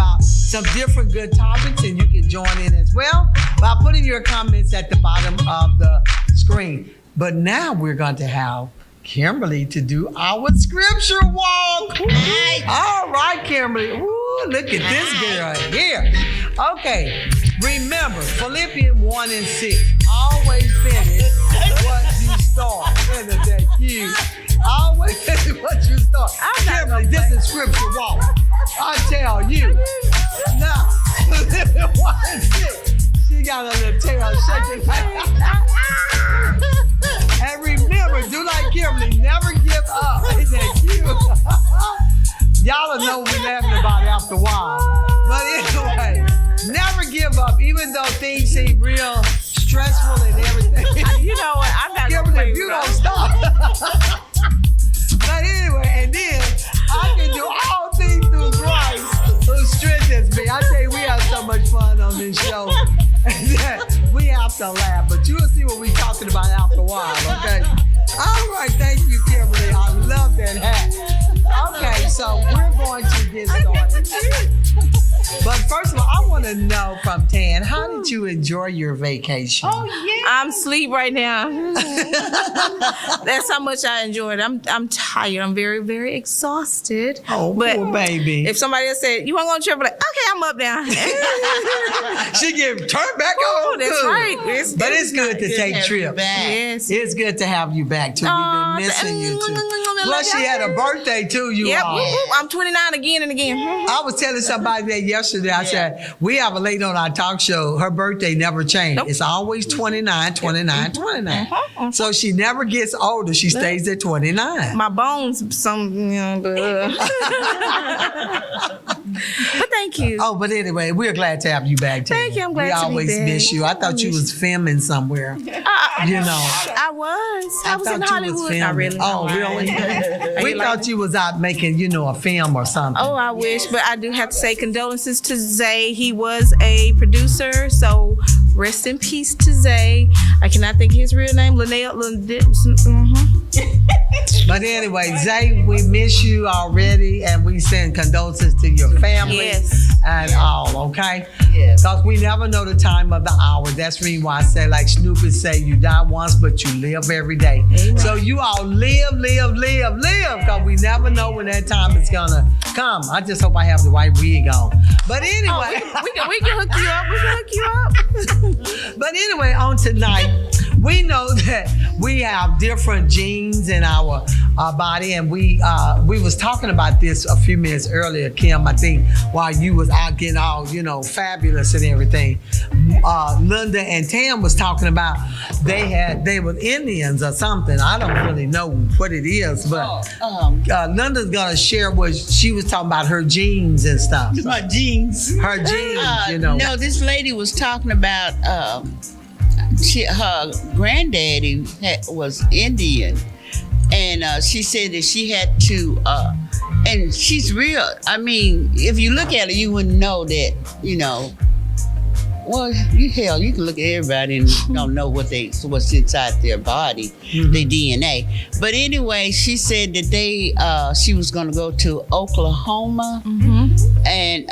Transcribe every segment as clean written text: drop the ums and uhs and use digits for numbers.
about some different good topics, and you can join in as well by putting your comments at the bottom of the screen. But now we're going to have Kimberly to do our scripture walk. All right, Kimberly. Ooh, look at this girl here. Okay, remember Philippians 1:6. Always finish what you start. Isn't that cute? Always finish what you start. Kimberly, this is scripture walk. I tell you. Now, Philippians 1:6. She got a little tail shaking. And remember, do like Kimberly, never give up. Isn't that cute? Y'all will know what we're laughing about after a while. But anyway, never give up, even though things seem real stressful and everything. You know what? I'm not Kimberly, if you don't stop. But anyway, and then I can do all things through Christ who strengthens me. I tell you, we have so much fun on this show. We have to laugh, but you'll see what we're talking about after a while, okay? All right, thank you, Kimberly. I love that hat. Okay, so we're going to get started. But first of all, I want to know from Tan, how did you enjoy your vacation? Oh, yeah. I'm asleep right now. That's how much I enjoyed. I'm tired. I'm very, very exhausted. Oh, but poor baby. If somebody else said, you want to go on a trip? I'm like, okay, I'm up now. She get turned back on. That's right. But it's good to take trips. Yes. It's good to have you back, too. We've been missing you, too. Plus, she had a birthday, too, you all. Yep, I'm 29 again and again. I was telling somebody that yesterday. I said, we have a lady on our talk show. Her birthday never changed. Nope. It's always 29, 29, 29. So she never gets older. She stays at 29. My bones, but thank you. Oh, but anyway, we're glad to have you back, too. Thank you. I'm glad we to be always back. miss you. I thought you was filming somewhere. You know. I was in Hollywood. Not really. Oh, really? We thought you was out making, a film or something. Oh, I wish, but I do have to say condolences to Zay. He was a producer, so rest in peace to Zay. I cannot think of his real name. Linnell. But anyway, Zay, we miss you already, and we send condolences to your family and all, okay? Yes. Because we never know the time of the hour. That's the reason why I say, like Snoopy say, you die once, but you live every day. Amen. So you all live, because we never know when that time is going to come. I just hope I have the right wig on. But anyway. We can hook you up. We can hook you up. But anyway, on tonight, we know that we have different genes in our body, and we was talking about this a few minutes earlier, Kim, I think, while you was out getting all, fabulous and everything. Linda and Tam was talking about they were Indians or something. I don't really know what it is, but Linda's gonna share what she was talking about, her genes and stuff. My genes. Her genes, No, this lady was talking about her granddaddy was Indian, and she said that she had to, and she's real. I mean, if you look at her, you wouldn't know that, Well, you can look at everybody and don't know what's inside their body, their DNA. But anyway, she said that she was going to go to Oklahoma and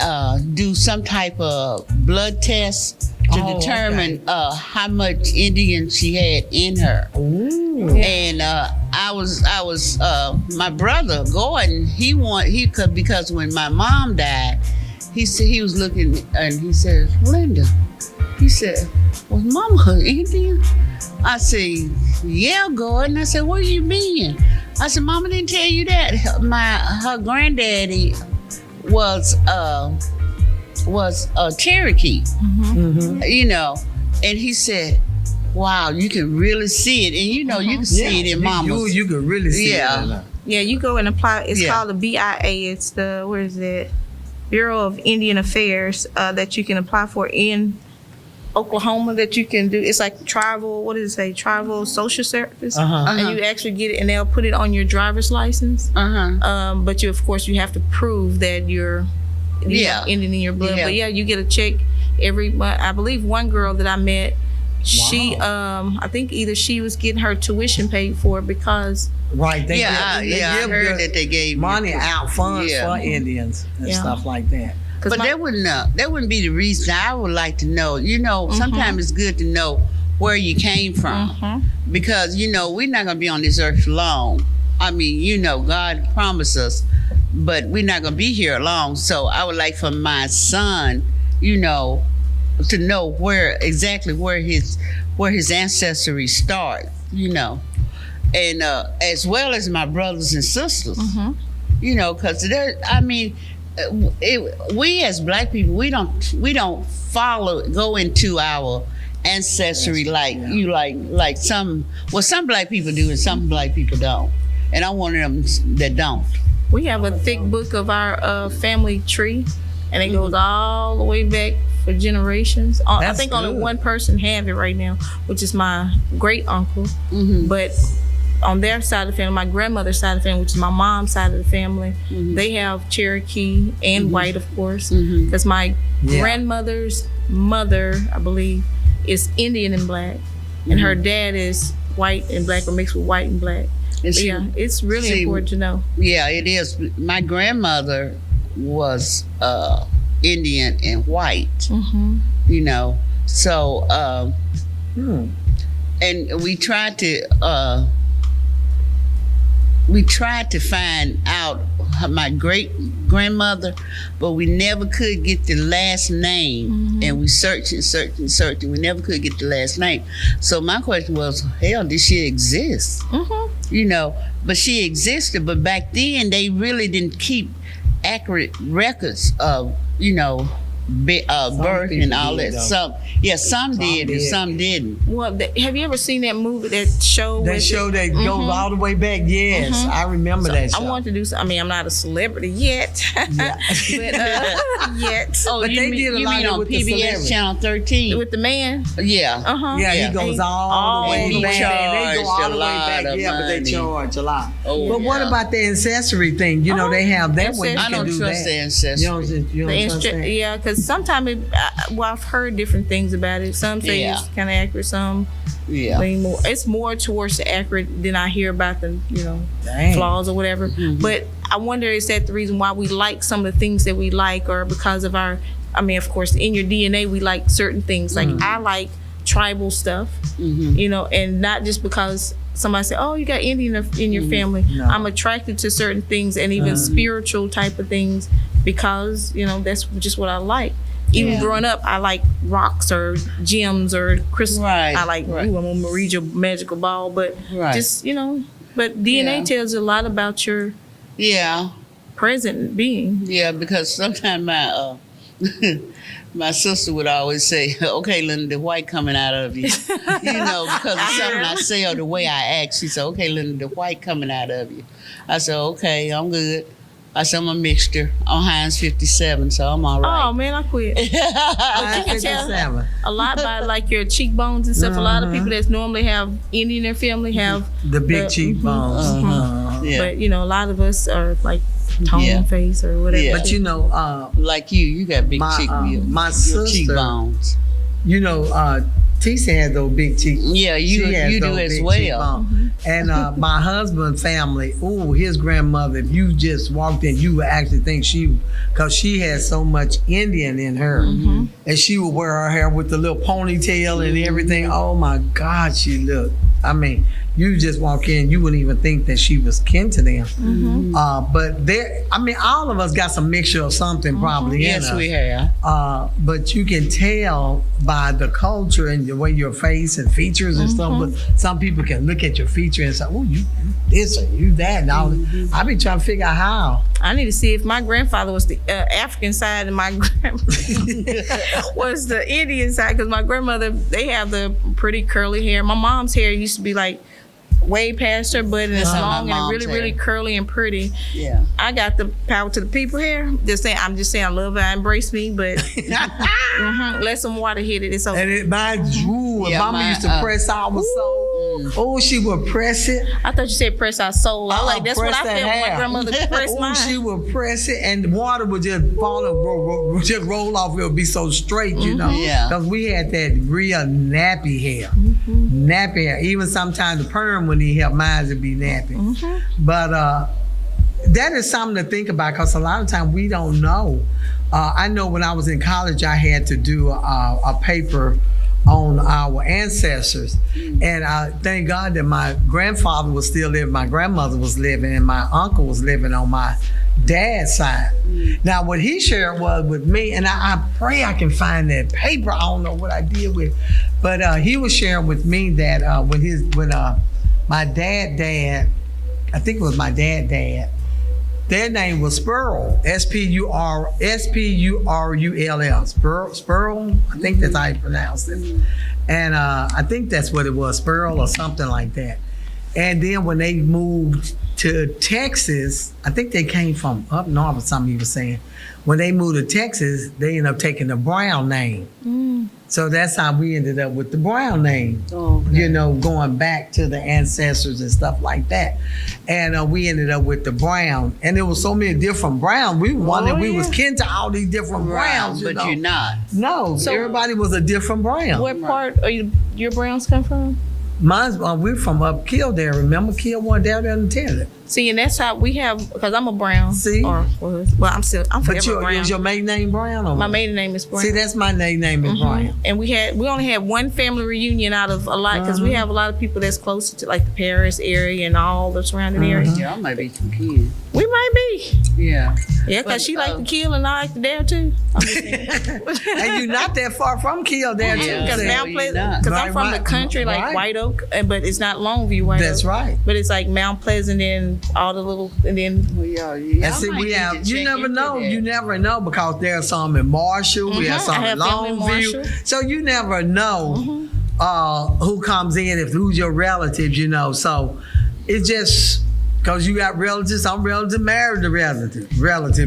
do some type of blood test to determine how much Indian she had in her. Ooh. And I was my brother Gordon. Because when my mom died, he said he was looking and he said, Linda, he said, was Mama Indian? I said, yeah, Gordon. I said, where you been? I said, Mama didn't tell you that. Her granddaddy was Cherokee, and he said, wow, you can really see it. And you can see it in Mama's. You can really see it. Yeah, you go and apply. It's called the BIA. It's the, where is it? Bureau of Indian Affairs that you can apply for in Oklahoma, that you can do. It's like tribal, tribal social service. And you actually get it and they'll put it on your driver's license. But you have to prove that you're Indian in your blood. But you get a check every month. I believe one girl that I met, she, I think either she was getting her tuition paid for because. Right. I heard that they gave money out, funds for Indians and stuff like that. But that wouldn't be the reason. I would like to know. Sometimes it's good to know where you came from, because we're not gonna be on this earth long. I mean, God promised us, but we're not gonna be here long. So I would like for my son, to know where his ancestry start, and as well as my brothers and sisters, because we as Black people, we don't go into our ancestry like some Black people do and some Black people don't, and I'm one of them that don't. We have a thick book of our family tree, and it goes all the way back for generations. I think only one person have it right now, which is my great uncle. But on their side of the family, my grandmother's side of the family, which is my mom's side of the family, they have Cherokee and white, of course, because my grandmother's mother, I believe, is Indian and Black, and her dad is white and Black, or mixed with white and Black. It's really important to know. Yeah, it is. My grandmother was Indian and white, so and we tried to find out my great grandmother, but we never could get the last name, and we searched and we never could get the last name. So my question was, hell, did she exist? But she existed, but back then they really didn't keep accurate records of birth and all that. Some did and some didn't. Well, have you ever seen that movie, that show? That goes all the way back. Yes, I remember that show. I want to do something. I mean, I'm not a celebrity yet, but yet. Oh, but they did a lot on PBS Channel 13 with the man. Yeah, he goes all the way back. They go all the way back. But they charge a lot. But what about the ancestry thing? They have that one. I don't trust the ancestry. You don't trust that? Yeah, because sometimes I've heard different things about it. Some say it's kind of accurate, some lean more. It's more towards the accurate than I hear about the flaws or whatever. But I wonder, is that the reason why we like some of the things that we like, or because of our, of course, in your DNA we like certain things. Like I like tribal stuff, and not just because somebody said, oh, you got Indian in your family. No. I'm attracted to certain things, and even spiritual type of things, because that's just what I like. Even growing up, I like rocks or gems or crystals. Right. I like, I'm gonna read your magical ball, but just but DNA tells a lot about your present being. Yeah, because sometimes my sister would always say, okay, Linda, the white coming out of you. Because of something I say or the way I act. She said, okay, Linda, the white coming out of you. I said, okay, I'm good. I said, I'm a mixture. I'm Heinz 57, so I'm all right. Oh, man, I quit. But you can tell a lot by like your cheekbones and stuff. A lot of people that normally have Indian in their family have the big cheekbones. But, a lot of us are like tone face or whatever. Yeah. But like you got big my sister, cheekbones. Tisha has those big cheeks. Yeah, you do as well. And my husband's family, his grandmother, if you just walked in, you would actually think because she had so much Indian in her. And she would wear her hair with the little ponytail and everything. Oh my God, she looked. You just walk in, you wouldn't even think that she was kin to them. But all of us got some mixture of something probably in us. Yes, we have. But you can tell by the culture and the way your face and features and stuff. But some people can look at your feature and say, oh, you this or you that. And I be trying to figure out how. I need to see if my grandfather was the African side and my grandmother was the Indian side, because my grandmother, they have the pretty curly hair. My mom's hair used to be like way past her butt, and it's long and really, really curly and pretty. Yeah, I got the power to the people hair. I'm just saying, I love her, embrace me, but let some water hit it. It's okay. And it reminds you, Mama used to press our soul. Oh, she would press it. I thought you said press our soul. I like that's what I felt when my grandmother pressed mine. She would press it, and the water would just fall and just roll off. It would be so straight, Yeah. Because we had that real nappy hair. Nappy hair. Even sometimes the perm when he helped mine to be nappy. But that is something to think about, because a lot of times we don't know I know when I was in college, I had to do a paper on our ancestors. And thank God that my grandfather was still living, my grandmother was living, and my uncle was living on my dad's side. Now, what he shared was with me, and I pray I can find that paper. I don't know what I did with it. But he was sharing with me that when my dad, I think it was my dad, their name was Spurl, Spurrull, Spurl, I think that's how you pronounce it. And I think that's what it was, Spurl or something like that. And then when they moved to Texas, I think they came from up north or something he was saying. When they moved to Texas, they ended up taking the Brown name. So that's how we ended up with the Brown name, you know, going back to the ancestors and stuff like that. And we ended up with the Brown. And there was so many different Browns. We wondered we was kin to all these different Browns. But you're not. No, so everybody was a different Brown. What part are your Browns come from? Mine's, we're from up Kildare. Remember Kildare down there in Taylor? See, and that's how we have, because I'm a Brown. See? I'm forever Brown. Is your maiden name Brown? Or My what? maiden name is Brown. See, that's my maiden name is Brown. And we only had one family reunion out of a lot, because we have a lot of people that's closer to like the Paris area and all the surrounding areas. Y'all might be some kids. We might be. Yeah. Yeah, because she like to kill and I like to dare too. I'm just saying. And you're not that far from Kildare too. Because Yeah. Mount No, Pleasant, you're not. because I'm from the country, like Right. White Oak, but it's not Longview White Oak. That's right. But it's like Mount Pleasant and all the little, and then Well, y'all And see, might we need have, to you check never into know. that. You never know, because there's some in Marshall, we have some I in have family in Longview. Marshall. So you never know who comes in, who's your relatives, you know. So it's just, because you got relatives, some relatives married the relative,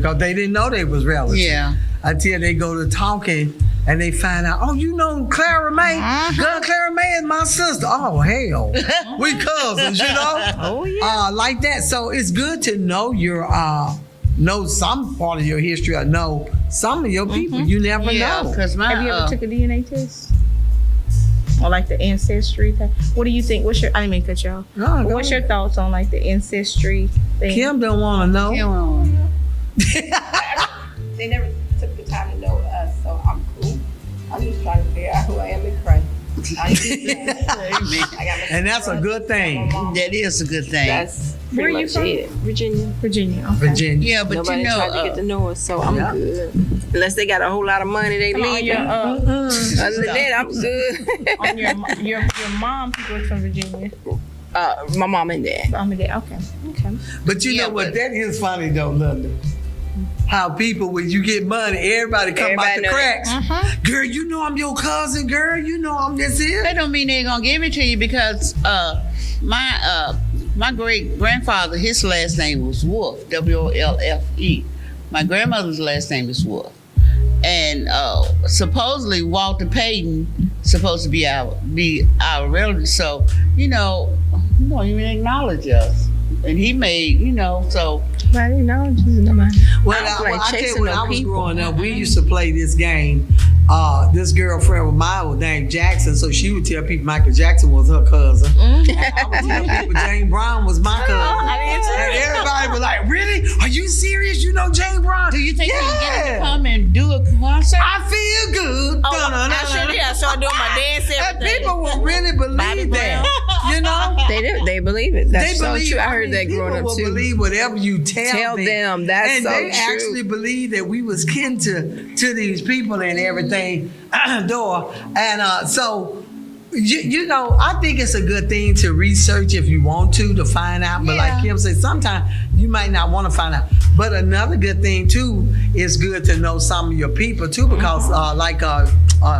because they didn't know they was relatives. Yeah. Until they go to talking and they find out, oh, you know Clara May? Girl, Clara May is my sister. Oh, hell. We cousins, you know? Oh, yeah. Like that. So it's good to know your, know some part of your history or know some of your people. You never Yeah, know. because my Have you ever took a DNA test? Or like the ancestry test? What do you think? I didn't mean to cut y'all. No, go What's your ahead. thoughts on like the ancestry thing? Kim don't want to know. They never took the time to know us, so I'm cool. I'm just trying to figure out who I am in Christ. I got And that's a good thing. That is a good thing. That's Where pretty are you much from? it. Virginia. Virginia. Okay. Virginia. Yeah, but Nobody you know, tried to get to know us, so I'm Yeah. good. Unless they got a whole lot of money, they Come on, leave. your, Other than that, I'm good. on your mom, people are from Virginia. My mom and dad. Mom and dad. Okay. But you know what? That is funny though, London. How people, when you get money, everybody come out Everybody the know cracks. Girl, you know I'm your cousin. Girl, you know I'm this here. that don't mean they're gonna give it to you, because my great grandfather, his last name was Wolfe, Wolfe. My grandmother's last name is Wolfe, and supposedly Walter Payton supposed to be our relative. So you know, he don't even acknowledge us, and he made, you know, so. I didn't know. Nobody. Well, I don't like I tell you, chasing when no I was people. growing up, we used to play this game. This girlfriend of mine was named Jackson, so she would tell people Michael Jackson was her cousin. And I would tell people Jane Brown was my cousin. And everybody was like, really? Are you serious? You know Jane Brown? Do you think you can get her to Yeah. come and do a concert? I feel good. Oh, I sure did. I started doing my dance And everything. people will really believe that. You know? They believe it. That's They so believe. true. I heard that people growing up will too. believe whatever you tell them. That's and so they true. actually believe that we was kin to these people and everything. Door and so you know, I think it's a good thing to research if you want to find out. But like Kim said, sometimes you might not want to find out. But another good thing too is good to know some of your people too, because like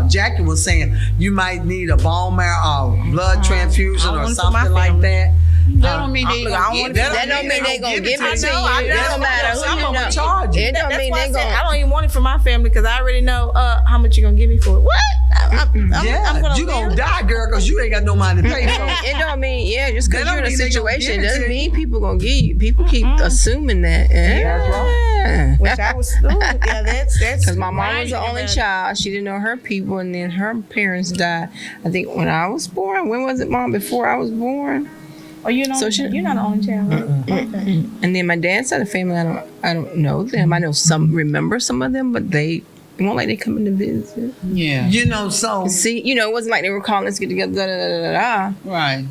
Jackie was saying, you might need a bone marrow or blood transfusion or something like that. That don't mean they gonna give it. That don't mean they gonna give it to you. It don't matter Some who of you them know. charge you. It don't That's mean why I they said I gonna. don't even want it for my family, because I already know how much you're gonna give me for it. What? I'm You gonna die, girl, because you ain't got no money to pay for it. It don't mean just That because don't you're in a mean they gonna situation give it doesn't to mean people gonna give you. People keep assuming that. Yeah. Which I was, yeah, that's. Because my mom was the right. only child. She didn't know her people, and then her parents died. I think when I was born. When was it, Mom? Before I was born? Or you're So she- not the only child, right? Okay. And then my dad's side of the family, I don't know them. I know remember some of them, but it won't like they come in to visit. Yeah. You know, so See, it wasn't like they were calling, let's get together, da da da da da. Right.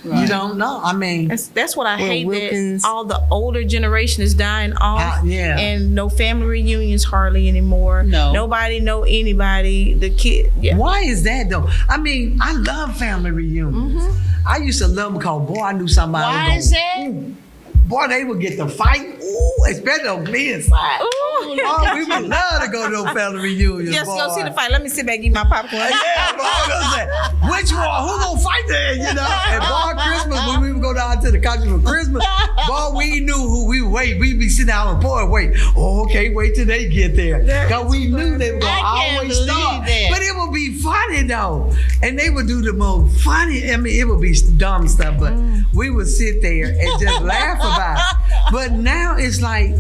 you don't know. I mean, That's what I Well, hate, Wilkins- that all the older generation is dying off. yeah. And no family reunions hardly anymore. No. Nobody know anybody. The kid. Yeah. why is that though? I mean, I love family reunions. I used to love them because, boy, I knew somebody. Why was is gonna- that? Boy, they would get to fight. Ooh, especially on Glenn's side. Ooh. Oh, we would love to go to those family reunions. Just boy. go see the fight. Let me sit back and eat my popcorn. Yeah, boy, I was gonna say, which one? Who gonna fight there? You know? And boy, Christmas, when we would go down to the country for Christmas, boy, we knew who we wait. We'd be sitting down on the porch, wait. Oh, okay, wait till they get there. Because we knew they were gonna I can't always believe start. that. But it would be funny though. And they would do the most funny, I mean, it would be dumb stuff, but we would sit there and just laugh about it. But now it's like,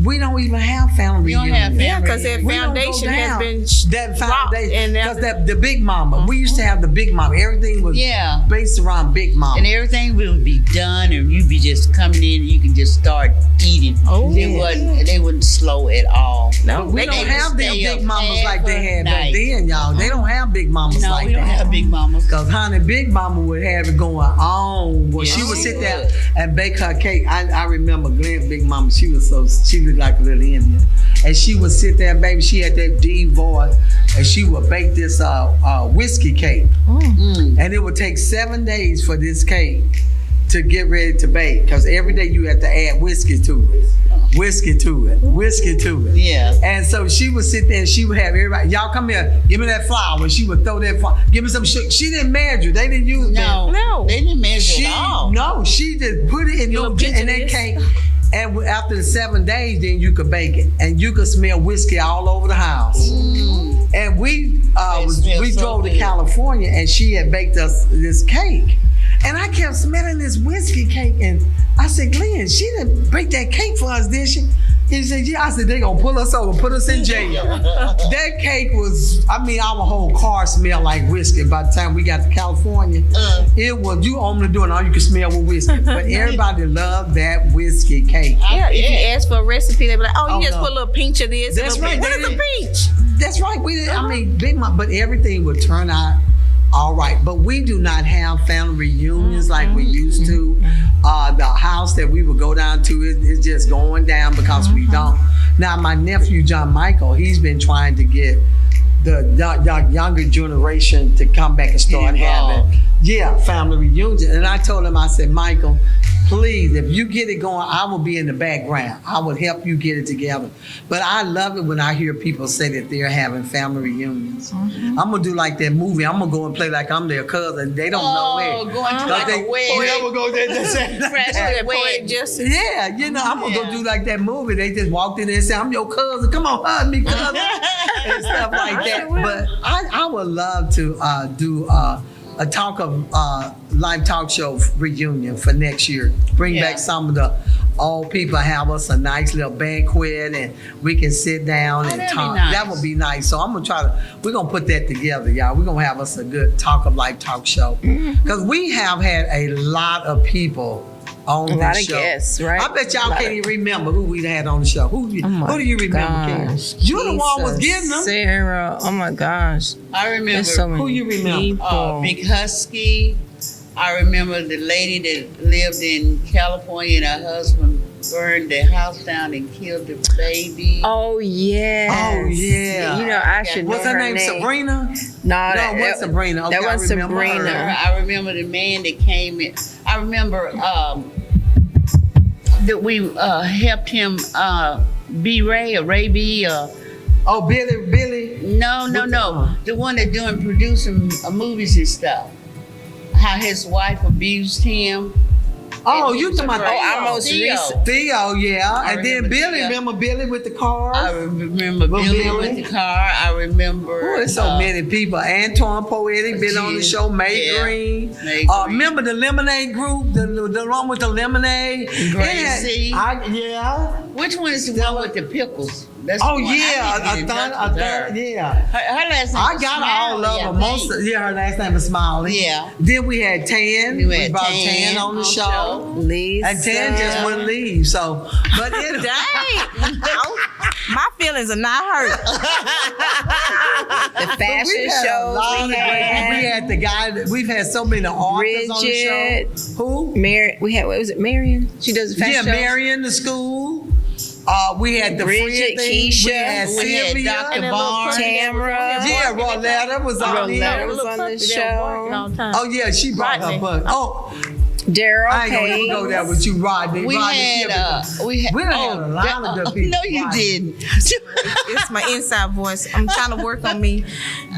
we don't even have family We don't reunions. have family Yeah, because that We don't go foundation has down. been That rocked, foundation, and now because that the big mama. We used to have the big mama. Everything was Yeah. based around big mama. And everything would be done, and you'd be just coming in, and you can just start eating. Oh, They wasn't slow at all. no, we they don't can have them stay big up mamas like they had back night. then, y'all. They don't have big mamas No, like we don't that. have big mamas. Because honey, Big Mama would have it going on. Well, Yeah, she would she sit there would. and bake her cake. I remember Glenn, Big Mama. She looked like a little Indian, and she would sit there, baby. She had that deep voice, and she would bake this whiskey cake, and it would take 7 days for this cake to get ready to bake. Because every day you have to add whiskey to it. Yeah. And so she would sit there and she would have everybody, y'all come here, give me that flour. She would throw that flour, give me some sugar. She didn't measure. They didn't use No. No. They didn't measure She, at all. no, she just put it in little in that pinch of cake. And after the 7 days, then you could bake it. And you could smell whiskey all over the house. And we smells so drove to good. California and she had baked us this cake. And I kept smelling this whiskey cake. And I said, Glenn, she didn't bake that cake for us, did she? He said, yeah. I said, they gonna pull us over, put us in jail. That cake was, I mean, our whole car smelled like whiskey. By the time we got to California, it was, you open the door and all you could smell was whiskey. But everybody loved that whiskey cake. Yeah, if you ask for a recipe, they be like, "Oh, you Oh, just no. put a little pinch of this." That's a little right, pinch. What they is a pinch? That's right. We didn't, I mean, Big Mom, but everything would turn out all right. But we do not have family reunions like we used to. The house that we would go down to is just going down because we don't. Now, my nephew, John Michael, he's been trying to get the younger generation to come back and start involved. having, family reunions. And I told him, I said, Michael, please, if you get it going, I will be in the background. I will help you get it together. But I love it when I hear people say that they're having family reunions. I'm going to do like that movie. I'm going to go and play like I'm their cousin. They don't know it. Going to like a wedding. Never go there just say Fresh That wedding. poetic justice. yeah, I'm gonna go do like that movie. They just walked in there and said, "I'm your cousin. Come on, hug me, cousin," and stuff like that. But I would love to do a live talk show reunion for next year. Bring Yeah. back some of the old people, have us a nice little banquet, and we can sit down and that'd be talk. nice. That would be nice. So I'm gonna we're gonna put that together, y'all. We're gonna have us a good live talk show because we have had a lot of people on A this lot of show. guests, right? I bet y'all A lot can't of- even remember who we had on the show. Who do you remember, Kim? Gosh, You the one was Jesus, getting them. Sarah, oh my gosh. I remember There's so many Who you remember? people. Big Husky. I remember the lady that lived in California and her husband burned the house down and killed the baby. Oh yeah. Oh, yeah. You know, I should know What's her name? Sabrina? No, No, that it wasn't Sabrina. Okay, that I was remember her. Sabrina. I remember the man that came in. I remember that we helped him be Ray or Ray B or Oh, Billy. no. The one that doing producing movies and stuff. How his wife abused him. Oh, you talking about our most Theo. recent. Theo, yeah. I And then remember Billy, Theo. remember Billy with the car? I remember Billy with the car. I remember. Oh, there's so many people. Antoine Poetic been on the show. May Yeah. Green. May Green. Remember the Lemonade group? The one with the lemonade? Gracie. Yeah. Which one is the one with the pickles? That's Oh the one. yeah, I need to get in touch with her. yeah. Her last name I was got all Smiley, of I them. think. Her last name is Smiley. Yeah. Then we had Tan. We We had brought Tan Tan on the on show. Lisa. And Tan just wouldn't leave. So, but it, Dang. My feelings are not hurt. The fashion we had a shows lot we of had. we had the guy that we've had so many authors on the Bridget. show. Who? We had, what was it, Marion? She does the fashion Yeah, shows. Marion, the school. We had the Bridget, Fred thing. Keisha. We had We had Sylvia. Dr. Barnes. Tamara. Yeah, Roletta was on Roletta there. was on the show. Oh yeah, she brought her book. Oh, Daryl I ain't gonna Page. go there with you, Rodney. We Rodney had, Shippers. we had, We done had a lot of good people. No, you Rodney. didn't. It's my inside voice. I'm trying to work on me.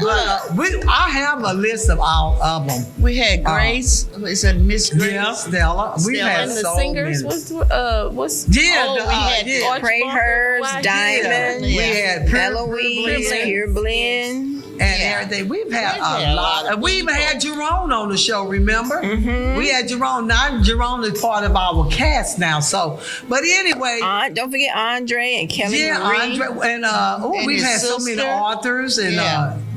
I have a list of all of them. We had Grace. Is it Miss Grace? Yeah, Stella. We Stella. had And the so singers, many. what's Yeah, Oh, the, we had yeah. Pray Hers, Diamond, We had Pure Eloise, Blend Pure Blend. and Yeah. everything. We've had We've had a a lot. lot of We even people. had Jerome on the show. Remember? Mm-hmm. We had Jerome. Now Jerome is part of our cast now. So, but anyway. Don't forget Andre and Kelly Yeah, Marie. Andre, and And we've his had so many sister. authors, and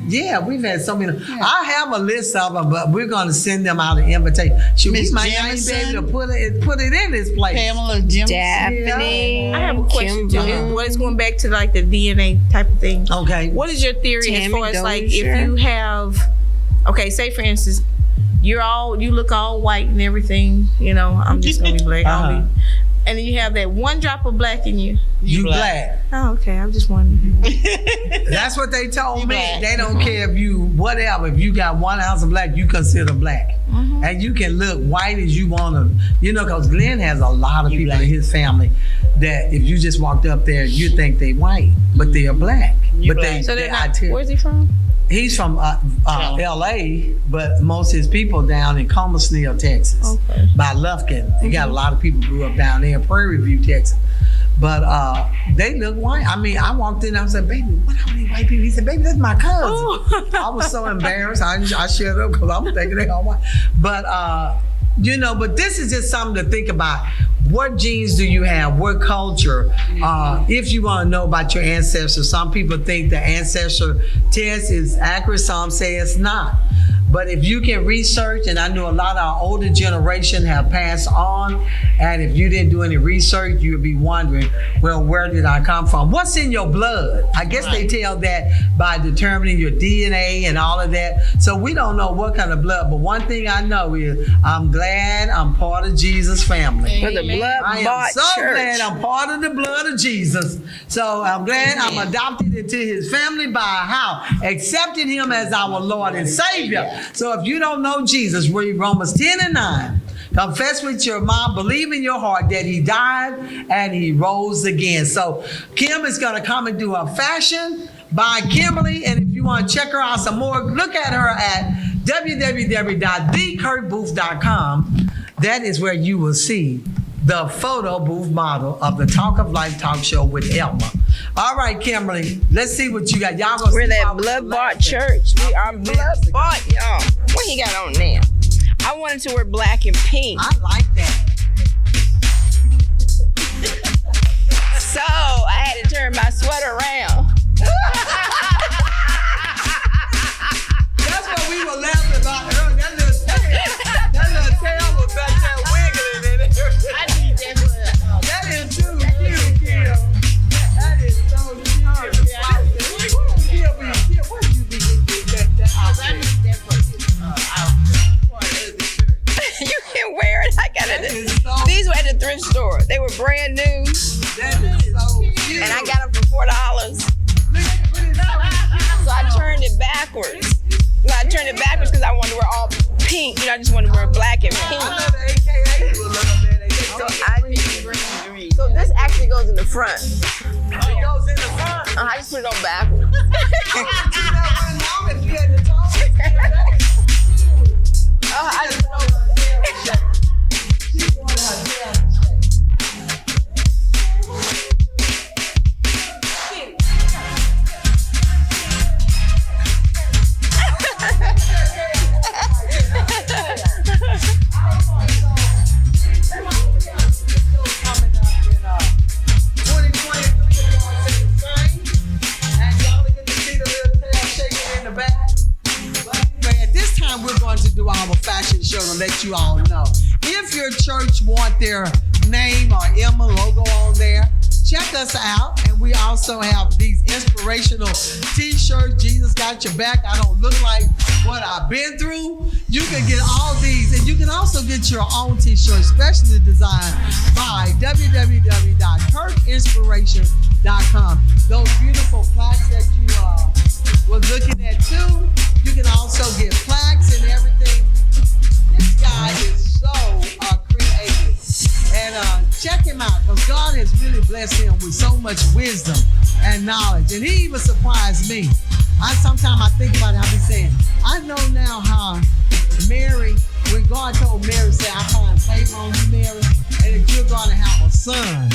Yeah. we've had so many. I have a list of them, but we're going to send them out an invitation. Shoot, we Miss might not even be able to Jamison. put it in this place. Pamela Jim. Daphne. I have a question Kim too. Bloom. What is going back to like the DNA type of thing? Okay. What is your theory as Tammy far as like Dozier. if you have, okay, say for instance, you look all white and everything, I'm just gonna be black. And then you have that one drop of black in you. You black. black. Oh, okay. I'm just wondering. That's what they told You me. black. They don't care if you whatever. If you got 1 ounce of black, you consider black, and you can look white as you want to. Because Glenn has a lot of people in his family that if you just walked up there, you think they white, but they are black. You But black. So they they're not. Itinerant. Where's he from? He's from L.A., but most of his people down in Comasneo, Texas, Okay. by Lufkin. He got a lot of people grew up down there in Prairie View, Texas. But they look white. I mean, I walked in, I was like, baby, what are these white people? He said, baby, that's my cousin. I was so embarrassed. I shut up because I'm thinking they all white. But, but this is just something to think about. What genes do you have? What culture? If you want to know about your ancestors, some people think the ancestor test is accurate. Some say it's not. But if you can research, and I know a lot of our older generation have passed on, and if you didn't do any research, you would be wondering, well, where did I come from? What's in your blood? I guess they tell that by determining your DNA and all of that. So we don't know what kind of blood, but one thing I know is I'm glad I'm part of Jesus' family. For the blood I am bought so church. glad I'm part of the blood of Jesus. So I'm glad I'm adopted into his family by how? Accepting him as our Lord and Savior. So if you don't know Jesus, read Romans 10:9. Confess with your mouth, believe in your heart that he died and he rose again. So Kim is going to come and do a fashion by Kimberly. And if you want to check her out some more, look at her at www.thekurtbooth.com. That is where you will see the photo booth model of the Talk of Life talk show with Elma. All right, Kimberly, let's see what you got. Y'all gonna We're see that how we blood bought laughing. church. We are blood bought, y'all. What he got on there? I wanted to wear black and pink. I like that. So I had to turn my sweater around. That's what we were laughing about earlier. That little tail was back there wiggling and everything. I need that for That is too cute, Kim. That is so cute. What you be getting that I outfit? need that for You can wear it. I got That it. is so These were at the thrift store. They were brand new, That is so cute. and I got them for $4. So I turned it backwards. I turned it backwards because I wanted to wear all pink. I just wanted to wear black and pink. I know the AKA was a little bit. So this actually goes in the front. It goes in the front. I just put it on backwards. I just put it on. back. But at this time, we're going to do our fashion show to let you all know. If your church want their name or Emma logo on there, check us out. And we also have these inspirational t-shirts. Jesus got your back. I don't look like what I've been through. You can get all these, and you can also get your own t-shirt, specially designed by www.kirkinspiration.com. Those beautiful plaques that you was looking at too. You can also get plaques and everything. This guy is so creative. And check him out, because God has really blessed him with so much wisdom and knowledge. And he even surprised me. Sometimes I think about it, I be saying, I know now how Mary, when God told Mary, say, I find favor on you, Mary, and that you're going to have a son.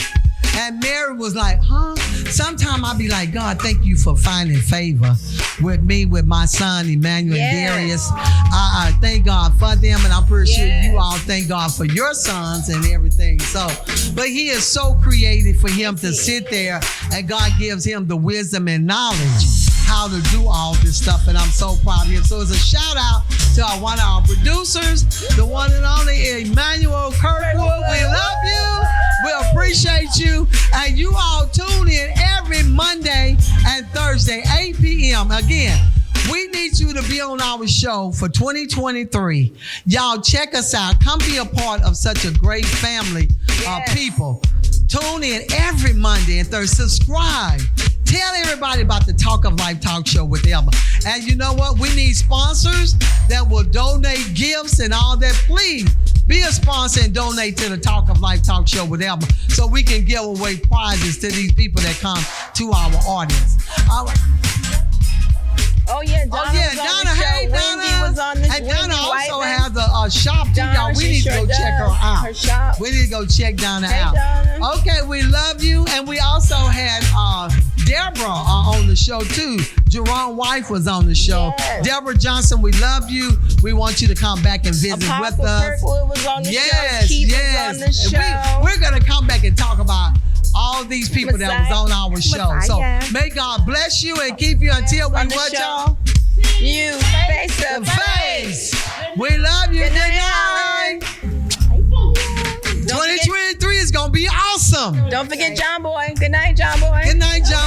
And Mary was like, huh? Sometimes I be like, God, thank you for finding favor with me, with my son, Emmanuel and Darius. I thank God for them, and I'm pretty sure you all thank God for your sons and everything. So, but he is so creative for him to sit there, and God gives him the wisdom and knowledge how to do all this stuff, and I'm so proud of him. So it's a shout out to one of our producers, the one and only Emmanuel Kirkwood. We love you. We appreciate you. And you all tune in every Monday and Thursday, 8 p.m. Again, we need you to be on our show for 2023. Y'all check us out. Come be a part of such a great family of people. Tune in every Monday and Thursday. Subscribe. Tell everybody about the Talk of Life Talk Show with Emma. And you know what? We need sponsors that will donate gifts and all that. Please be a sponsor and donate to the Talk of Life Talk Show with Emma, so we can give away prizes to these people that come to our audience. All right. Oh yeah, Donna was on the show. Hey, Donna. Wendy was on the show. And Donna also has a shop too, y'all. We need to go check her out. Her shop. We need to go check Donna out. Donna. Okay, we love you. And we also had Deborah on the show too. Jerome's wife was on the show. Yes. Deborah Johnson, we love you. We want you to come back and visit Apostle with us. Kirkwood was on the show. Yes, Keith yes. was on the show. We're going to come back and talk about all these people that was on our show. So may God bless you and keep you until we what, y'all? You face to face. We love you. Good night. 2023 is going to be awesome. Don't forget John Boy. Good night, John Boy. Good night, John.